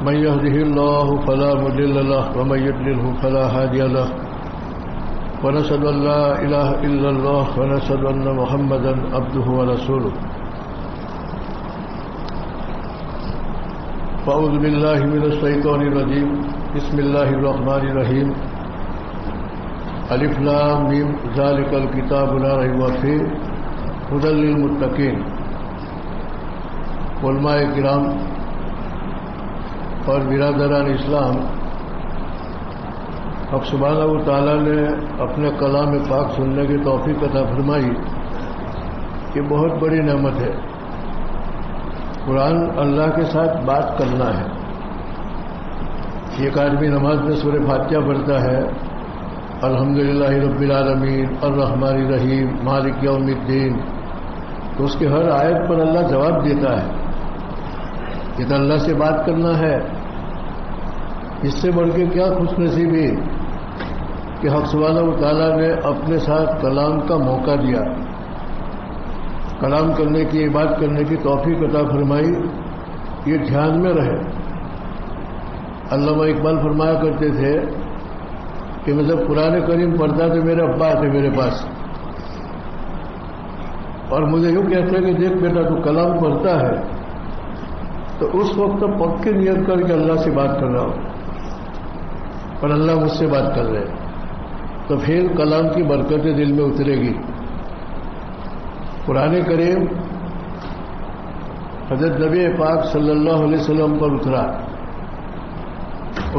من يهده الله فلا مضل له ومن يضلل فلا هادي له ونشهد أن لا إله إلا الله ونشهد أن محمدا عبده ورسوله فأعوذ بالله من الشيطان الرجيم بسم الله الرحمن الرحيم الف لام میم ذلک الکتاب لا ریب فیہ ھدی للمتقین. علماء کرام اور برادران اسلام، اب سبحانہ و تعالیٰ نے اپنے کلام پاک سننے کی توفیق عطا فرمائی. یہ بہت بڑی نعمت ہے. قرآن اللہ کے ساتھ بات کرنا ہے. ایک آدمی نماز میں سورہ فاتحہ پڑھتا ہے، الحمدللہ رب العالمین الرحمن الرحیم مالک یوم الدین، تو اس کے ہر آیت پر اللہ جواب دیتا ہے. یہ تو اللہ سے بات کرنا ہے. اس سے بڑھ کے کیا خوش نصیبی کہ حق سبحانہ و تعالیٰ نے اپنے ساتھ کلام کا موقع دیا، کلام کرنے کی، بات کرنے کی توفیق عطا فرمائی. یہ دھیان میں رہے. علامہ اقبال فرمایا کرتے تھے کہ میں جب قرآن کریم پڑھتا تو میرے ابا آتے میرے پاس اور مجھے یوں کہتے ہیں کہ دیکھ بیٹا تو کلام پڑھتا ہے تو اس وقت پکی نیت کر کے اللہ سے بات کر رہا ہوں اور اللہ مجھ سے بات کر رہے ہیں، تو پھر کلام کی برکتیں دل میں اترے گی. قرآن کریم حضرت نبی پاک صلی اللہ علیہ وسلم پر اترا.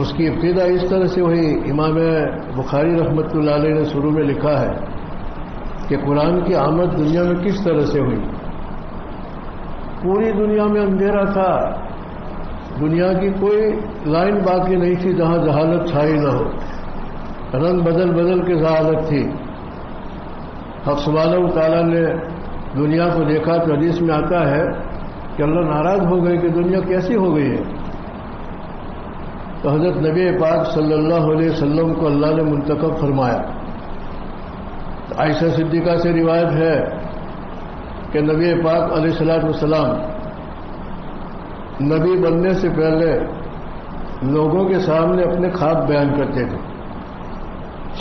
اس کی ابتدا اس طرح سے ہوئی. امام بخاری رحمۃ اللہ علیہ نے شروع میں لکھا ہے کہ قرآن کی آمد دنیا میں کس طرح سے ہوئی. پوری دنیا میں اندھیرا تھا. دنیا کی کوئی لائن باقی نہیں تھی جہاں جہالت چھائی نہ ہو. رنگ بدل بدل کے جہالت تھی. حق سبحانہ و تعالیٰ نے دنیا کو دیکھا تو حدیث میں آتا ہے کہ اللہ ناراض ہو گئے کہ دنیا کیسی ہو گئی ہے. تو حضرت نبی پاک صلی اللہ علیہ وسلم کو اللہ نے منتخب فرمایا. عائشہ صدیقہ سے روایت ہے کہ نبی پاک علیہ الصلوۃ والسلام نبی بننے سے پہلے لوگوں کے سامنے اپنے خواب بیان کرتے تھے.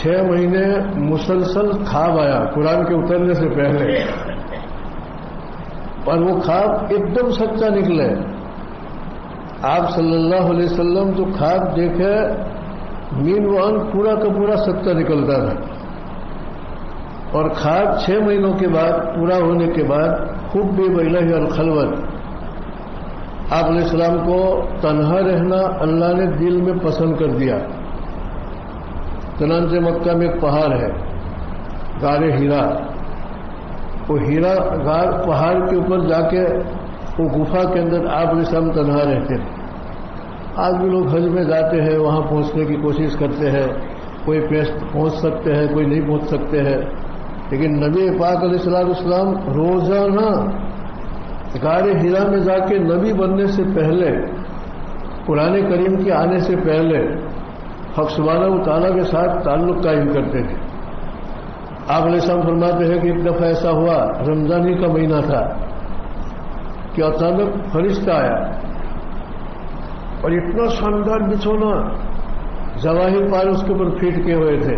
6 مہینے مسلسل خواب آیا قرآن کے اترنے سے پہلے، اور وہ خواب ایک دم سچا نکلے. آپ صلی اللہ علیہ وسلم جو خواب دیکھے مین وان پورا کا پورا سچا نکلتا تھا. اور خواب 6 مہینوں کے بعد پورا ہونے کے بعد خوب بھی بلّہ الخلوت، آپ علیہ السلام کو تنہا رہنا اللہ نے دل میں پسند کر دیا. چنانچہ مکہ میں ایک پہاڑ ہے غار ہیرا. وہ ہیرا غار پہاڑ کے اوپر جا کے وہ گفا کے اندر آپ علیہ السلام تنہا رہتے تھے. آج بھی لوگ حج میں جاتے ہیں، وہاں پہنچنے کی کوشش کرتے ہیں. کوئی پہنچ سکتے ہیں، کوئی نہیں پہنچ سکتے ہیں. لیکن نبی پاک علیہ السلام روزانہ غار ہیرا میں جا کے نبی بننے سے پہلے، قرآن کریم کے آنے سے پہلے حق سبحانہ و تعالیٰ کے ساتھ تعلق قائم کرتے تھے. آپ علیہ السلام فرماتے ہیں کہ ایک دفعہ ایسا ہوا، رمضان ہی کا مہینہ تھا، کہ اچانک فرشتہ آیا اور اتنا شاندار بچھونا جواہر پار اس کے اوپر پھیٹ کے ہوئے تھے.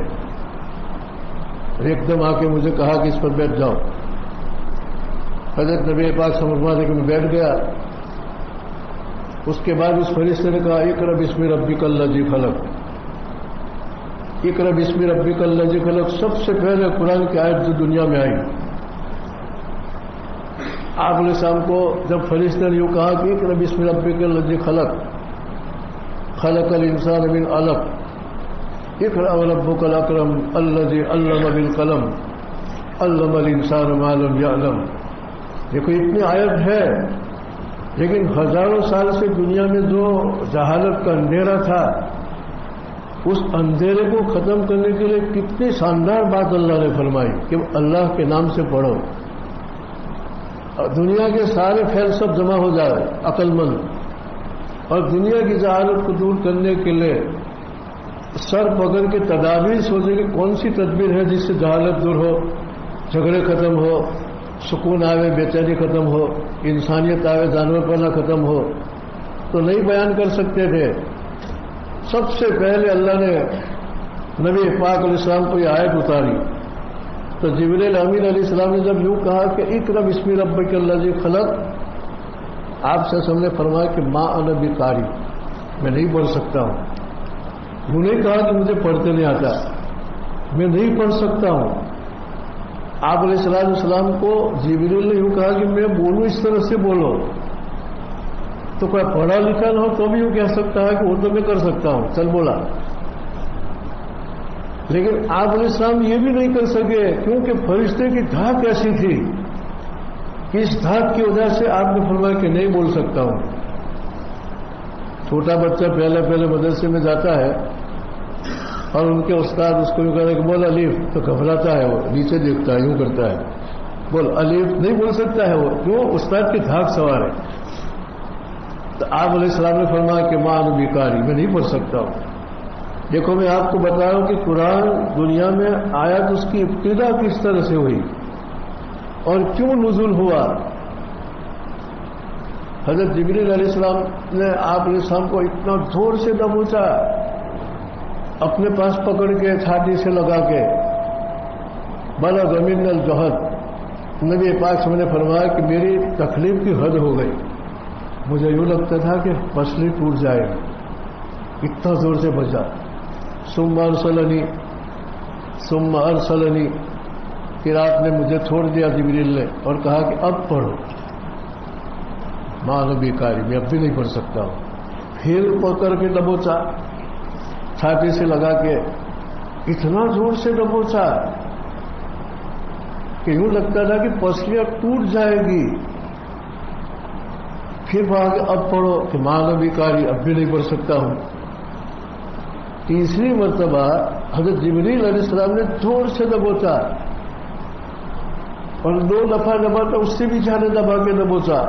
ایک دم آ کے مجھے کہا کہ اس پر بیٹھ جاؤ. حضرت نبی پاک فرماتے کہ میں بیٹھ گیا. اس کے بعد اس فرشتے نے کہا اقرأ بسم ربک الذی خلق. اقرأ بسم ربک الذی خلق سب سے پہلے قرآن کی آیت جو دنیا میں آئی. آپ علیہ السلام کو جب فرشتے نے یوں کہا کہ اقرأ بسم ربک الذی خلق خلق الانسان من علق اقرأ وربک الاکرم الذی علم بالقلم علم الانسان ما لم یعلم. دیکھو اتنی آیت ہے، لیکن ہزاروں سال سے دنیا میں جو جہالت کا اندھیرا تھا، اس اندھیرے کو ختم کرنے کے لیے کتنی شاندار بات اللہ نے فرمائی کہ اللہ کے نام سے پڑھو. دنیا کے سارے فیل سب جمع ہو جائے عقل مند، اور دنیا کی جہالت کو دور کرنے کے لیے سر پکڑ کے تدابیر سوچے کہ کون سی تدبیر ہے جس سے جہالت دور ہو، جھگڑے ختم ہو، سکون آوے، بے چینی ختم ہو، انسانیت آوے، جانور پنا ختم ہو. تو نہیں بیان کر سکتے تھے. سب سے پہلے اللہ نے نبی پاک علیہ السلام کو یہ آیت اتاری تو جبریل امین علیہ السلام نے جب یوں کہا کہ اقرأ بسم ربک الذی خلق، آپ سے ہم نے فرمایا کہ ما انا بقاری، میں نہیں پڑھ سکتا ہوں. یوں نہیں کہا کہ مجھے پڑھتے نہیں آتا، میں نہیں پڑھ سکتا ہوں. آپ علیہ السلام کو جبریل نے یوں کہا کہ میں بولوں اس طرح سے بولو. تو کوئی پڑھا لکھا نہ ہو تو بھی یوں کہہ سکتا ہے کہ وہ تو میں کر سکتا ہوں، چل بولا. لیکن آپ علیہ السلام یہ بھی نہیں کر سکے کیونکہ فرشتے کی دھاک ایسی تھی کہ اس دھاک کی وجہ سے آپ نے فرمایا کہ نہیں بول سکتا ہوں. چھوٹا بچہ پہلے مدرسے میں جاتا ہے اور ان کے استاد اس کو یوں کہتے ہیں کہ بول الف، تو گھبراتا ہے، وہ نیچے دیکھتا ہے، یوں کرتا ہے، بول الف، نہیں بول سکتا ہے وہ، کیوں؟ استاد کی دھاک سوار ہے. تو آپ علیہ السلام نے فرمایا کہ ما انا بقاری، میں نہیں پڑھ سکتا ہوں. دیکھو میں آپ کو بتا رہا ہوں کہ قرآن دنیا میں آیا تو اس کی ابتدا کس طرح سے ہوئی اور کیوں نزول ہوا. حضرت جبریل علیہ السلام نے آپ علیہ السلام کو اتنا زور سے دبوچا، اپنے پاس پکڑ کے چھاتی سے لگا کے، بلغ من الجہد. نبی پاک نے فرمایا کہ میری تکلیف کی حد ہو گئی، مجھے یوں لگتا تھا کہ پسلی ٹوٹ جائے گی، اتنا زور سے بچا. ثم ارسلنی، پھر آپ نے مجھے چھوڑ دیا جبریل نے اور کہا کہ اب پڑھو. ما انا بقاری، میں اب بھی نہیں پڑھ سکتا ہوں. پھر پکڑ کے دبوچا، چھاتی سے لگا کے اتنا زور سے دبوچا کہ یوں لگتا تھا کہ پسلیاں ٹوٹ جائے گی. پھر کہا کہ اب پڑھو کہ ما انا بقاری، اب بھی نہیں پڑھ سکتا ہوں. تیسری مرتبہ حضرت جبریل علیہ السلام نے زور سے دبوچا اور 2 دفعہ دباتا، اس سے بھی زیادہ دبا کے دبوچا.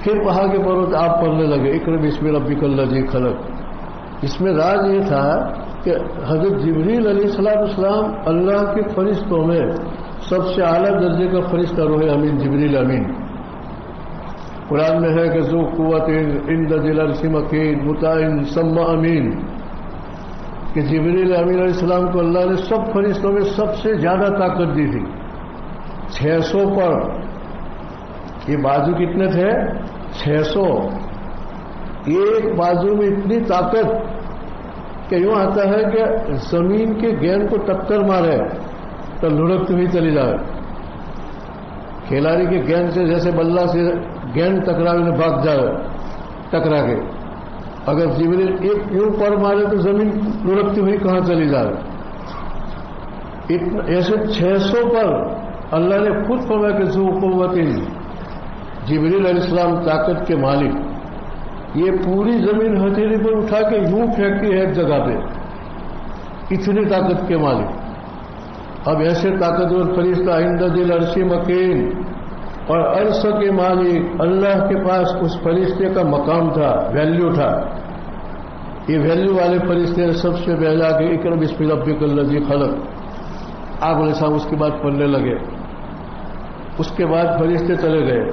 پھر کہا کہ پڑھو، تو آپ پڑھنے لگے اقرأ بسم ربک الذی خلق. اس میں راز یہ تھا کہ حضرت جبریل علیہ السلام اللہ کے فرشتوں میں سب سے اعلیٰ درجے کا فرشتہ روح امین جبریل امین. قرآن میں ہے کہ ذو قوت عند ذی العرش مکین مطاع ثم امین، کہ جبریل امین علیہ السلام کو اللہ نے سب فرشتوں میں سب سے زیادہ طاقت دی تھی. 600 پر، یہ بازو کتنے تھے؟ 600. ایک بازو میں اتنی طاقت کہ یوں آتا ہے کہ زمین کے گیند کو ٹکر مارے تو لڑکتی ہوئی چلی جائے. کھلاڑی کے گیند سے جیسے بلہ سے گیند ٹکرا انہیں بھاگ جائے ٹکرا کے، اگر جبریل ایک یوں پر مارے تو زمین لڑکتی ہوئی کہاں چلی جائے. ایسے 600 پر اللہ نے خود فرمایا کہ ذو قوت، جبریل علیہ السلام طاقت کے مالک. یہ پوری زمین ہتھیلی پر اٹھا کے یوں پھینکتی ہے ایک جگہ پہ، اتنی طاقت کے مالک. اب ایسے طاقتور فرشتہ عند ذی العرش مکین، اور عرش کے مالک اللہ کے پاس اس فرشتے کا مقام تھا، ویلیو تھا. یہ ویلیو والے فرشتے نے سب سے پہلے آ کے اقرأ بسم ربک الذی خلق. آپ علیہ السلام اس کے بعد پڑھنے لگے. اس کے بعد فرشتے چلے گئے.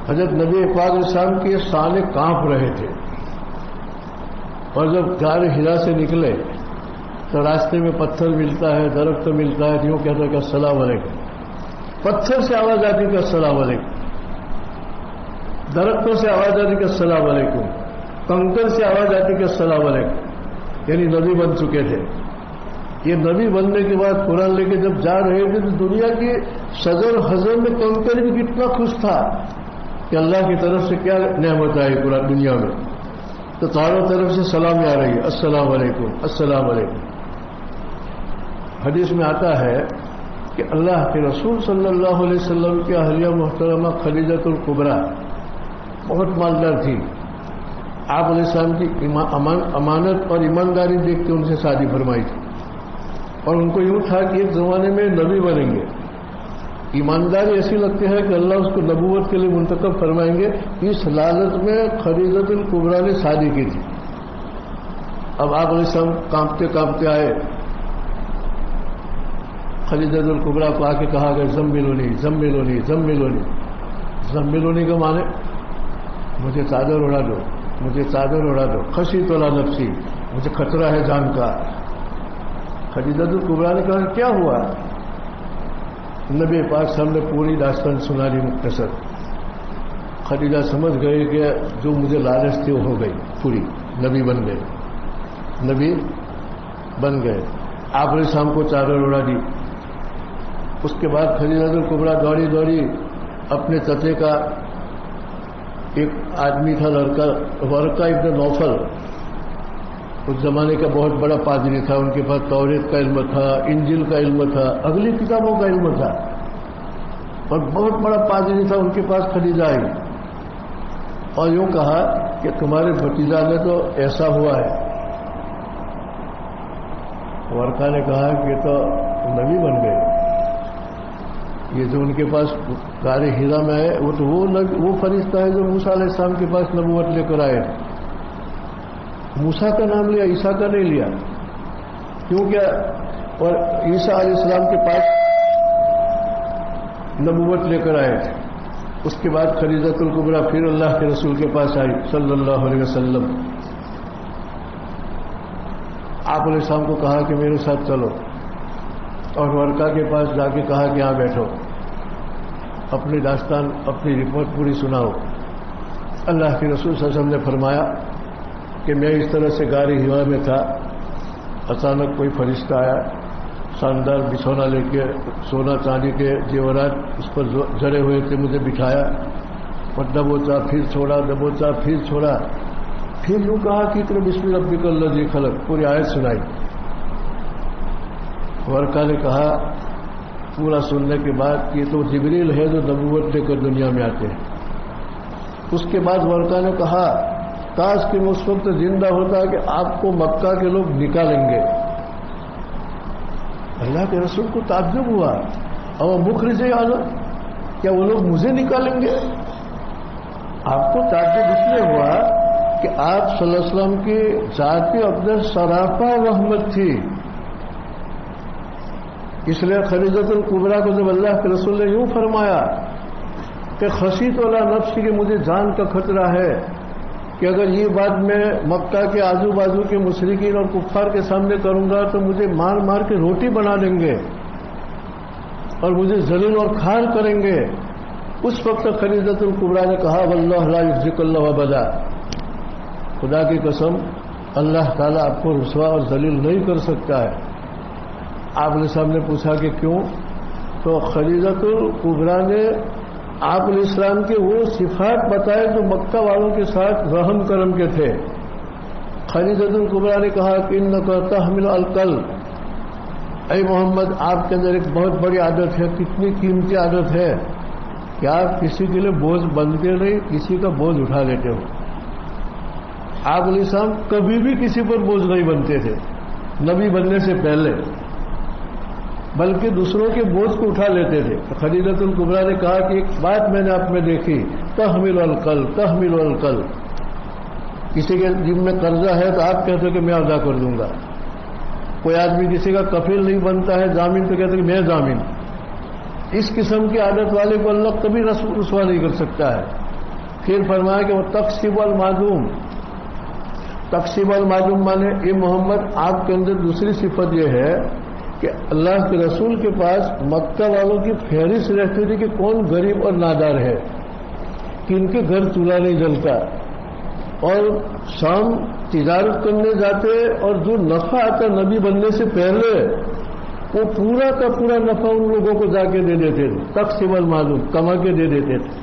حضرت نبی پاک علیہ السلام کے سانے کانپ رہے تھے، اور جب غار حرا سے نکلے تو راستے میں پتھر ملتا ہے، درخت ملتا ہے، یوں کہتا ہے کہ السلام علیکم. پتھر سے آواز آتی کہ السلام علیکم، درختوں سے آواز آتی کہ السلام علیکم، کنکر سے آواز آتی کہ السلام علیکم. یعنی نبی بن چکے تھے. یہ نبی بننے کے بعد قرآن لے کے جب جا رہے تھے تو دنیا کی صدر حضر میں کنکر بھی کتنا خوش تھا کہ اللہ کی طرف سے کیا نعمت آئی قرآن دنیا میں. تو چاروں طرف سے سلام آ رہی ہے، السلام علیکم السلام علیکم. حدیث میں آتا ہے کہ اللہ کے رسول صلی اللہ علیہ وسلم کی اہلیہ محترمہ خدیجہ الکبریٰ بہت مالدار تھی. آپ علیہ السلام کی امانت اور ایمانداری دیکھ کے ان سے شادی فرمائی تھی، اور ان کو یوں تھا کہ ایک زمانے میں نبی بنیں گے. ایمانداری ایسی لگتی ہے کہ اللہ اس کو نبوت کے لیے منتخب فرمائیں گے. اس لالچ میں خدیجہ الکبریٰ نے شادی کی تھی. اب آپ علیہ السلام کانپتے کانپتے آئے، خدیجہ الکبریٰ کو آ کے کہا کہ زملونی زملونی زملونی. زملونی کا معنی مجھے چادر اڑا دو، مجھے چادر اڑا دو، خشیت علی نفسی، مجھے خطرہ ہے جان کا۔ خدیجہ کبریٰ نے کہا کیا ہوا؟ نبی پاک صاحب نے پوری داستان سنا دی مختصر۔ خدیجہ سمجھ گئے کہ جو مجھے لالچ تھی وہ ہو گئی پوری، نبی بن گئے، نبی بن گئے۔ آپ نے شام کو چادر اڑا دی۔ اس کے بعد خدیجہ کبریٰ دوڑی دوڑی اپنے چچے کا ایک آدمی تھا لڑکا، ورقہ ابن نوفل، اس زمانے کا بہت بڑا پادری تھا، ان کے پاس توریت کا علم تھا، انجیل کا علم تھا، اگلی کتابوں کا علم تھا، اور بہت بڑا پادری تھا۔ ان کے پاس خدیجہ آئی اور یوں کہا کہ تمہارے بھتیجا نے تو ایسا ہوا ہے۔ ورقہ نے کہا کہ تو نبی بن گئے، یہ جو ان کے پاس غار حرا میں ہے وہ تو وہ فرشتہ ہے جو موسیٰ علیہ السلام کے پاس نبوت لے کر آئے۔ موسیٰ کا نام لیا، عیسیٰ کا نہیں لیا، کیونکہ اور عیسیٰ علیہ السلام کے پاس نبوت لے کر آئے تھے۔ اس کے بعد خدیجہ کبریٰ پھر اللہ کے رسول کے پاس آئی صلی اللہ علیہ وسلم۔ آپ علیہ السلام کو کہا کہ میرے ساتھ چلو، اور ورقہ کے پاس جا کے کہا کہ یہاں بیٹھو، اپنی داستان اپنی رپورٹ پوری سناؤ۔ اللہ کے رسول صلی اللہ علیہ وسلم نے فرمایا کہ میں اس طرح سے غار حرا میں تھا، اچانک کوئی فرشتہ آیا، شاندار بچھونا لے کے، سونا چاندی کے زیورات اس پر جڑے ہوئے تھے، مجھے بٹھایا اور دبوچا پھر چھوڑا، دبوچا پھر چھوڑا، پھر یوں کہا کہ اقرأ بسم ربک الذی خلق، پوری آیت سنائی۔ ورقہ نے کہا پورا سننے کے بعد یہ تو جبریل ہے جو نبوت لے کر دنیا میں آتے ہیں۔ اس کے بعد ورقہ نے کہا کاش کہ میں اس وقت زندہ ہوتا کہ آپ کو مکہ کے لوگ نکالیں گے۔ اللہ کے رسول کو تعجب ہوا، اور مخرج اعظم، کیا وہ لوگ مجھے نکالیں گے؟ آپ کو تعجب اس لیے ہوا کہ آپ صلی اللہ علیہ وسلم کی ذات اقدس سراپا رحمت تھی، اس لیے خدیجہ کبریٰ کو جب اللہ کے رسول نے یوں فرمایا کہ خشیت علی نفسی کہ مجھے جان کا خطرہ ہے کہ اگر یہ بات میں مکہ کے آزو بازو کے مشرکین اور کفار کے سامنے کروں گا تو مجھے مار مار کے روٹی بنا دیں گے اور مجھے ذلیل اور کھار کریں گے۔ اس وقت خدیجہ کبریٰ نے کہا واللہ لا یخزیک اللہ ابدا، خدا کی قسم اللہ تعالیٰ آپ کو رسوا اور ذلیل نہیں کر سکتا ہے۔ آپ نے سامنے پوچھا کہ کیوں؟ تو خدیجہ کبریٰ نے آپ علیہ السلام کے وہ صفات بتائے جو مکہ والوں کے ساتھ رحم کرم کے تھے۔ خدیجہ کبریٰ نے کہا کہ انک تحمل الکل، اے محمد آپ کے اندر ایک بہت بڑی عادت ہے، کتنی قیمتی عادت ہے کہ آپ کسی کے لیے بوجھ بنتے نہیں، کسی کا بوجھ اٹھا لیتے ہو۔ آپ علیہ السلام کبھی بھی کسی پر بوجھ نہیں بنتے تھے نبی بننے سے پہلے، بلکہ دوسروں کے بوجھ کو اٹھا لیتے تھے۔ خدیجہ کبریٰ نے کہا کہ ایک بات میں نے آپ میں دیکھی، تحمل القل، تحمل القل، کسی کے جن میں قرضہ ہے تو آپ کہتے کہ میں ادا کر دوں گا، کوئی آدمی کسی کا کفیل نہیں بنتا ہے ضامن تو کہتے کہ میں ضامن۔ اس قسم کی عادت والے کو اللہ کبھی رسوا نہیں کر سکتا ہے۔ پھر فرمایا کہ وہ تقسیب المعدوم، تقسیب المعدوم مانے یہ محمد آپ کے اندر دوسری صفت یہ ہے کہ اللہ کے رسول کے پاس مکہ والوں کی فہرست رہتی تھی کہ کون غریب اور نادار ہے، کہ ان کے گھر چولہا نہیں جلتا، اور شام تجارت کرنے جاتے اور جو نفع آتا نبی بننے سے پہلے وہ پورا کا پورا نفع ان لوگوں کو جا کے دے دیتے تھے، تقسیم المعدوم، کما کے دے دیتے تھے۔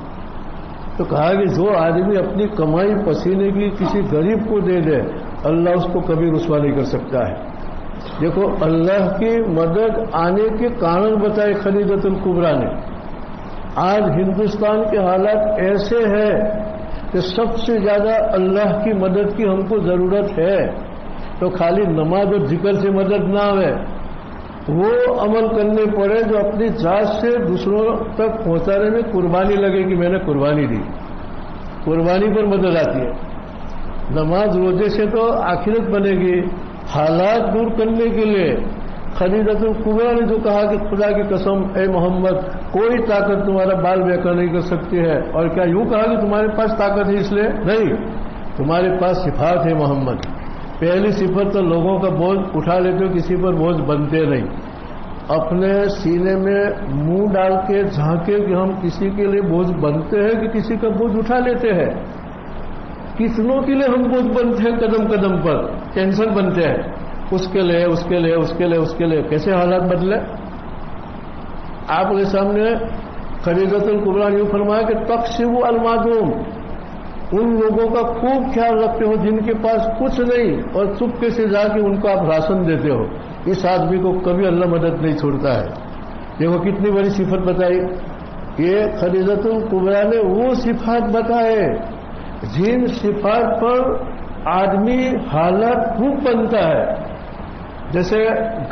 تو کہا کہ جو آدمی اپنی کمائی پسینے کی کسی غریب کو دے دے اللہ اس کو کبھی رسوا نہیں کر سکتا ہے۔ دیکھو اللہ کی مدد آنے کے کارن بتائے خدیجہ کبریٰ نے۔ آج ہندوستان کے حالات ایسے ہیں کہ سب سے زیادہ اللہ کی مدد کی ہم کو ضرورت ہے، تو خالی نماز اور ذکر سے مدد نہ آئے، وہ عمل کرنے پڑے جو اپنی ذات سے دوسروں تک پہنچانے میں قربانی لگے کہ میں نے قربانی دی، قربانی پر مدد آتی ہے۔ نماز روزے سے تو آخرت بنے گی، حالات دور کرنے کے لیے خدیجۃ الکبریٰ نے جو کہا کہ خدا کی قسم اے محمد کوئی طاقت تمہارا بال بیکا نہیں کر سکتی ہے، اور کیا یوں کہا کہ تمہارے پاس طاقت ہے اس لیے؟ نہیں، تمہارے پاس صفات ہے محمد۔ پہلی صفت تو لوگوں کا بوجھ اٹھا لیتے ہو، کسی پر بوجھ بنتے نہیں۔ اپنے سینے میں منہ ڈال کے جھانکے کہ ہم کسی کے لیے بوجھ بنتے ہیں کہ کسی کا بوجھ اٹھا لیتے ہیں؟ کتنوں کے لیے ہم بوجھ بنتے ہیں، قدم قدم پر ٹینشن بنتے ہیں، اس کے لیے اس کے لیے اس کے لیے اس کے لیے۔ کیسے حالات بدلے؟ آپ کے سامنے خدیجۃ الکبریٰ نے یوں فرمایا کہ تقسم المعدوم، ان لوگوں کا خوب خیال رکھتے ہو جن کے پاس کچھ نہیں، اور چپکے سے جا کے ان کو آپ راشن دیتے ہو۔ اس آدمی کو کبھی اللہ مدد نہیں چھوڑتا ہے۔ دیکھو کتنی بڑی صفت بتائی۔ یہ خدیجۃ الکبریٰ نے وہ صفات بتائے جن صفات پر آدمی حالات خوب بنتا ہے۔ جیسے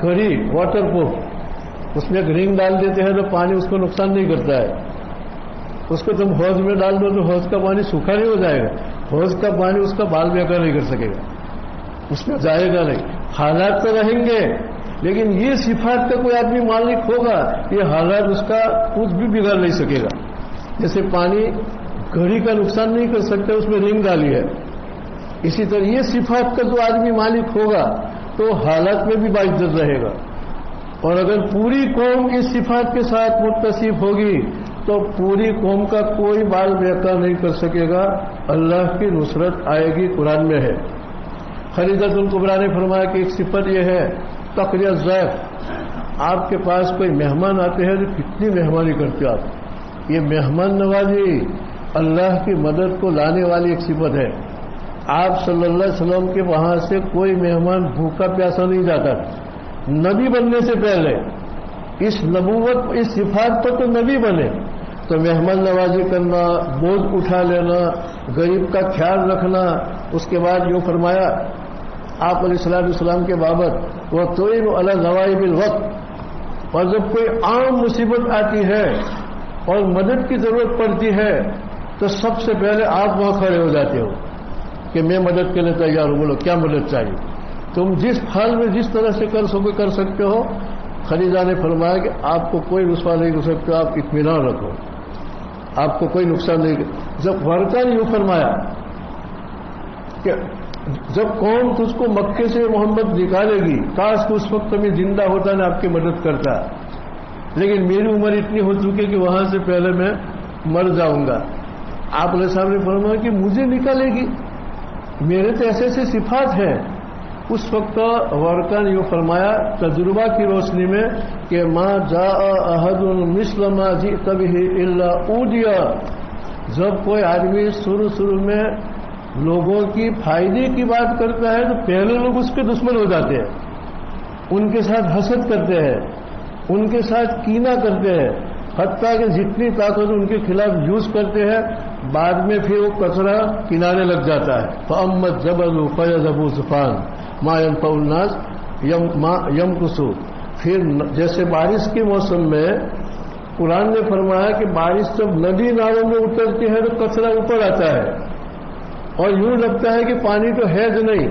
گھڑی واٹر پروف، اس میں ایک رنگ ڈال دیتے ہیں تو پانی اس کو نقصان نہیں کرتا ہے۔ اس کو تم حوض میں ڈال دو تو حوض کا پانی سوکھا نہیں ہو جائے گا، حوض کا پانی اس کا بال بیکا نہیں کر سکے گا، اس میں جائے گا نہیں۔ حالات تو رہیں گے، لیکن یہ صفات کا کوئی آدمی مالک ہوگا، یہ حالات اس کا کچھ بھی بگاڑ نہیں سکے گا۔ جیسے پانی گھڑی کا نقصان نہیں کر سکتا، اس میں رنگ ڈالی ہے، اسی طرح یہ صفات کا جو آدمی مالک ہوگا تو حالات میں بھی باعزت رہے گا۔ اور اگر پوری قوم اس صفات کے ساتھ متصف ہوگی تو پوری قوم کا کوئی بال بیکا نہیں کر سکے گا، اللہ کی نصرت آئے گی، قرآن میں ہے۔ خدیجۃ الکبریٰ نے فرمایا کہ ایک صفت یہ ہے تقریہ ضیف، آپ کے پاس کوئی مہمان آتے ہیں تو کتنی مہمانی کرتے ہو آپ۔ یہ مہمان نوازی اللہ کی مدد کو لانے والی ایک صفت ہے۔ آپ صلی اللہ علیہ وسلم کے وہاں سے کوئی مہمان بھوکا پیاسا نہیں جاتا، نبی بننے سے پہلے اس نبوت اس صفات پر تو نبی بنے، تو مہمان نوازی کرنا، بوجھ اٹھا لینا، غریب کا خیال رکھنا۔ اس کے بعد یوں فرمایا آپ علیہ السلام کے بابت، وہ توئن علی نوائب الوقت، اور جب کوئی عام مصیبت آتی ہے اور مدد کی ضرورت پڑتی ہے تو سب سے پہلے آپ وہاں کھڑے ہو جاتے ہو کہ میں مدد کے لیے تیار ہوں، بولو کیا مدد چاہیے، تم جس حال میں جس طرح سے کر سکتے ہو۔ خدیجہ نے فرمایا کہ آپ کو کوئی رسوا نہیں کر سکتے، آپ اطمینان رکھو، آپ کو کوئی نقصان نہیں۔ جب ورقہ نے یوں فرمایا کہ جب قوم تجھ کو مکے سے محمد نکالے گی، کاش کہ اس وقت میں زندہ ہوتا نے آپ کی مدد کرتا، لیکن میری عمر اتنی ہو چکی کہ وہاں سے پہلے میں مر جاؤں گا۔ آپ علیہ السلام نے فرمایا کہ مجھے نکالے گی، میرے تو ایسے ایسے صفات ہیں۔ اس وقت ورقہ نے یوں فرمایا تجربہ کی روشنی میں کہ ما جاء احد مثل ما جئت به الا اوذی، جب کوئی آدمی شروع میں لوگوں کی فائدے کی بات کرتا ہے تو پہلے لوگ اس کے دشمن ہو جاتے ہیں، ان کے ساتھ حسد کرتے ہیں، ان کے ساتھ کینہ کرتے ہیں، حتیٰ کہ جتنی طاقت ان کے خلاف یوز کرتے ہیں، بعد میں پھر وہ کچرا کنارے لگ جاتا ہے۔ فَأَمَّا الجَّبَلُ فَيَذْهَبُ زُفَانًا مَا يَنفَعُ النَّاسَ يَمْكُثُ۔ پھر جیسے بارش کے موسم میں قرآن نے فرمایا کہ بارش جب ندی نالوں میں اترتی ہے تو کچرا اوپر آتا ہے اور یوں لگتا ہے کہ پانی تو ہے جو نہیں،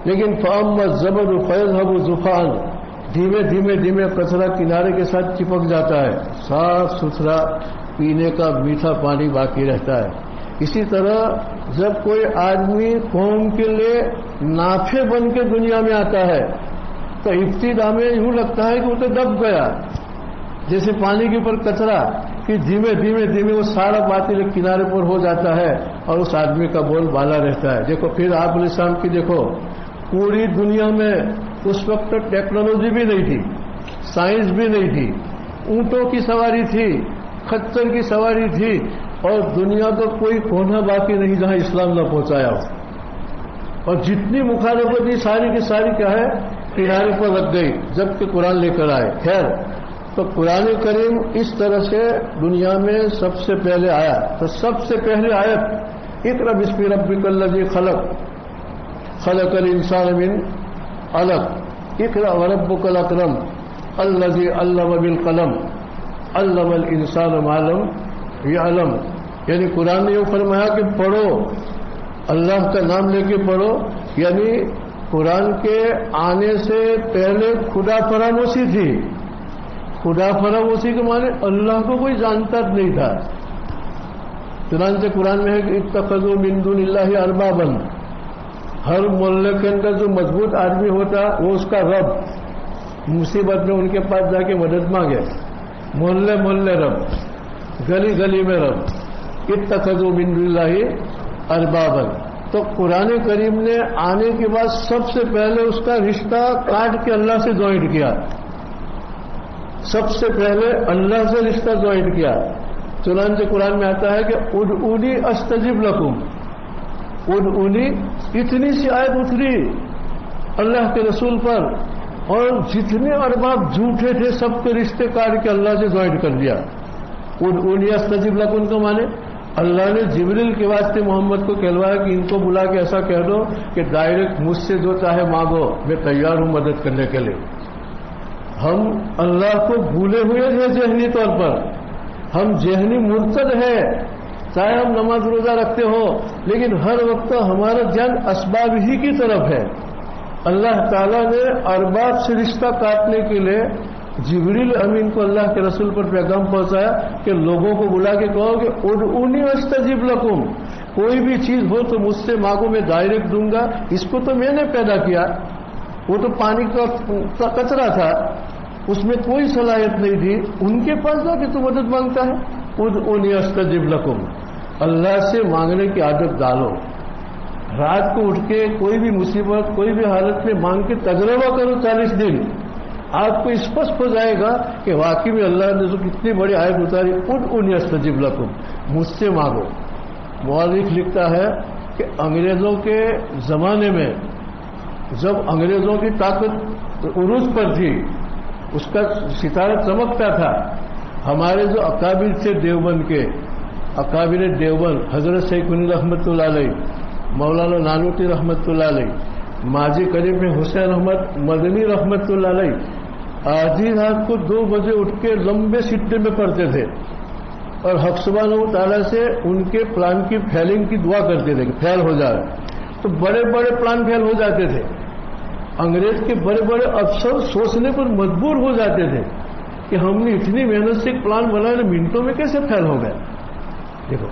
لیکن فَأَمَّا الزَّبَلُ فَيَذْهَبُ زُفَانًا، دھیمے دھیمے دھیمے کچرا کنارے کے ساتھ چپک جاتا ہے، صاف ستھرا پینے کا میٹھا پانی باقی رہتا ہے۔ اسی طرح جب کوئی آدمی قوم کے لیے نافع بن کے دنیا میں آتا ہے تو ابتدا میں یوں لگتا ہے کہ وہ تو دب گیا، جیسے پانی کے اوپر کچرا، کہ دھیمے دھیمے دھیمے وہ سارا باطل کنارے پر ہو جاتا ہے اور اس آدمی کا بول بالا رہتا ہے۔ دیکھو پھر آپ علیہ السلام کی دیکھو، پوری دنیا میں اس وقت ٹیکنالوجی بھی نہیں تھی، سائنس بھی نہیں تھی، اونٹوں کی سواری تھی، خچر کی سواری تھی، اور دنیا کا کوئی کونا باقی نہیں جہاں اسلام نہ پہنچایا ہو، اور جتنی مخالفت تھی ساری کی ساری کیا ہے، کنارے پر لگ گئی جبکہ قرآن لے کر آئے۔ خیر، تو قرآن کریم اس طرح سے دنیا میں سب سے پہلے آیا، تو سب سے پہلے آیت اقرأ باسم ربک الذی خلق خلق الانسان من علق اقرأ وربک الاکرم الذی علم بالقلم علم الانسان ما لم یعلم۔ یعنی قرآن نے یہ فرمایا کہ پڑھو، اللہ کا نام لے کے پڑھو، یعنی قرآن کے آنے سے پہلے خدا فراموشی تھی. خدا فراموشی کے معنی اللہ کو کوئی جانتا نہیں تھا. چنانچہ قرآن میں ہے کہ اتخذوا من دون اللہ اربابا. ہر محلے کے اندر جو مضبوط آدمی ہوتا وہ اس کا رب. مصیبت میں ان کے پاس جا کے مدد مانگے. محلے محلے رب، گلی گلی میں رب. اتخذوا من دون اللہ اربابا. تو قرآن کریم نے آنے کے بعد سب سے پہلے اس کا رشتہ کاٹ کے اللہ سے جوائنٹ کیا. سب سے پہلے اللہ سے رشتہ جوائنٹ کیا. چنانچہ قرآن میں آتا ہے کہ ادعونی استجب لکم. ادعونی، اتنی سی آیت اتری اللہ کے رسول پر، اور جتنے ارباب جھوٹے تھے سب کے رشتے کاٹ کے اللہ سے جوائنٹ کر دیا. ادعونی استجب لکم کا معنی اللہ نے جبریل کے واسطے محمد کو کہلوایا کہ ان کو بلا کے ایسا کہہ دو کہ ڈائریکٹ مجھ سے جو چاہے مانگو، میں تیار ہوں مدد کرنے کے لیے. ہم اللہ کو بھولے ہوئے ہیں ذہنی طور پر. ہم ذہنی مرتد ہے، چاہے ہم نماز روزہ رکھتے ہو، لیکن ہر وقت ہمارا دھیان اسباب ہی کی طرف ہے. اللہ تعالیٰ نے ارباب سے رشتہ کاٹنے کے لیے جبریل امین کو اللہ کے رسول پر پیغام پہنچایا کہ لوگوں کو بلا کے کہو کہ ادعونی استجب لکم. کوئی بھی چیز ہو تو مجھ سے مانگو، میں ڈائریکٹ دوں گا. اس کو تو میں نے پیدا کیا، وہ تو پانی کا کچرا تھا، اس میں کوئی صلاحیت نہیں تھی. ان کے پاس جا کے تو مدد مانگتا ہے. ادعونی استجب لکم. اللہ سے مانگنے کی عادت ڈالو. رات کو اٹھ کے کوئی بھی مصیبت کوئی بھی حالت میں مانگ کے تجربہ کرو 40 دن. آپ کو اسپشٹ ہو جائے گا کہ واقعی میں اللہ نے جو کتنی بڑی آیت اتاری، ادعونی استجب لکم، مجھ سے مانگو. مورخ لکھتا ہے کہ انگریزوں کے زمانے میں جب انگریزوں کی طاقت عروج پر تھی، اس کا ستارہ چمکتا تھا، ہمارے جو اکابر تھے دیوبند کے، اکابر دیوبند، حضرت شیخ الہند رحمۃ اللہ علیہ، مولانا نانوتی رحمۃ اللہ علیہ، ماجی کریم حسین احمد مدنی رحمۃ اللہ علیہ، آدھی رات کو 2 بجے اٹھ کے لمبے سٹے میں پڑھتے تھے اور حق سبحانہ تعالیٰ سے ان کے پلان کی فیلنگ کی دعا کرتے تھے کہ فیل ہو جائے. تو بڑے بڑے پلان فیل ہو جاتے تھے. انگریز کے بڑے بڑے افسر سوچنے پر مجبور ہو جاتے تھے کہ ہم نے اتنی محنت سے ایک پلان بنایا، منٹوں میں کیسے فیل ہو گئے. دیکھو،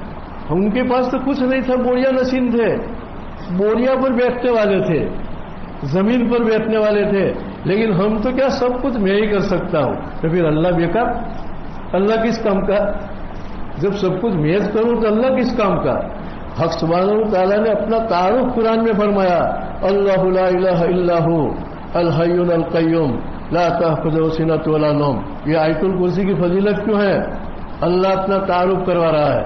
ان کے پاس تو کچھ نہیں تھا، بوریا نشین تھے، بوریا پر بیٹھنے والے تھے، زمین پر بیٹھنے والے تھے. لیکن ہم تو کیا سب کچھ میں ہی کر سکتا ہوں. تو پھر اللہ بیکار، اللہ کس کام کا؟ جب سب کچھ میں کروں تو اللہ کس کام کا؟ حق سبحانہ تعالیٰ نے اپنا تعارف قرآن میں فرمایا، اللہ لا الہ الا ہو الحی القیوم لا تأخذہ سنۃ ولا نوم. یہ آیت الکرسی کی فضیلت کیوں ہے؟ اللہ اپنا تعارف کروا رہا ہے،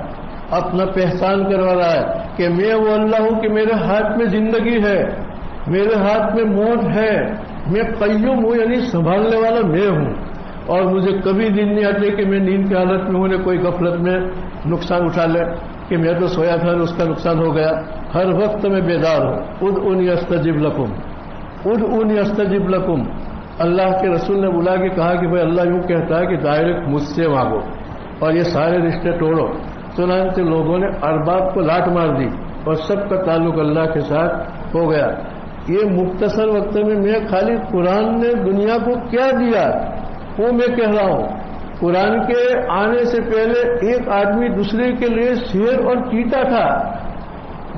اپنا پہچان کروا رہا ہے کہ میں وہ اللہ ہوں کہ میرے ہاتھ میں زندگی ہے، میرے ہاتھ میں موت ہے. میں قیوم ہوں، یعنی سنبھالنے والا میں ہوں، اور مجھے کبھی نیند نہیں آتی کہ میں نیند کی حالت میں ہوں نے کوئی غفلت میں نقصان اٹھا لے کہ میں تو سویا تھا اس کا نقصان ہو گیا. ہر وقت میں بیدار ہوں. ادعونی استجب لکم، ادعونی استجب لکم. اللہ کے رسول نے بلا کے کہا کہ بھائی اللہ یوں کہتا ہے کہ ڈائریکٹ مجھ سے مانگو اور یہ سارے رشتے توڑو. چنانچہ لوگوں نے ارباب کو لات مار دی اور سب کا تعلق اللہ کے ساتھ ہو گیا. یہ مختصر وقت میں خالی قرآن نے دنیا کو کیا دیا وہ میں کہہ رہا ہوں. قرآن کے آنے سے پہلے ایک آدمی دوسرے کے لیے شیر اور چیتا تھا،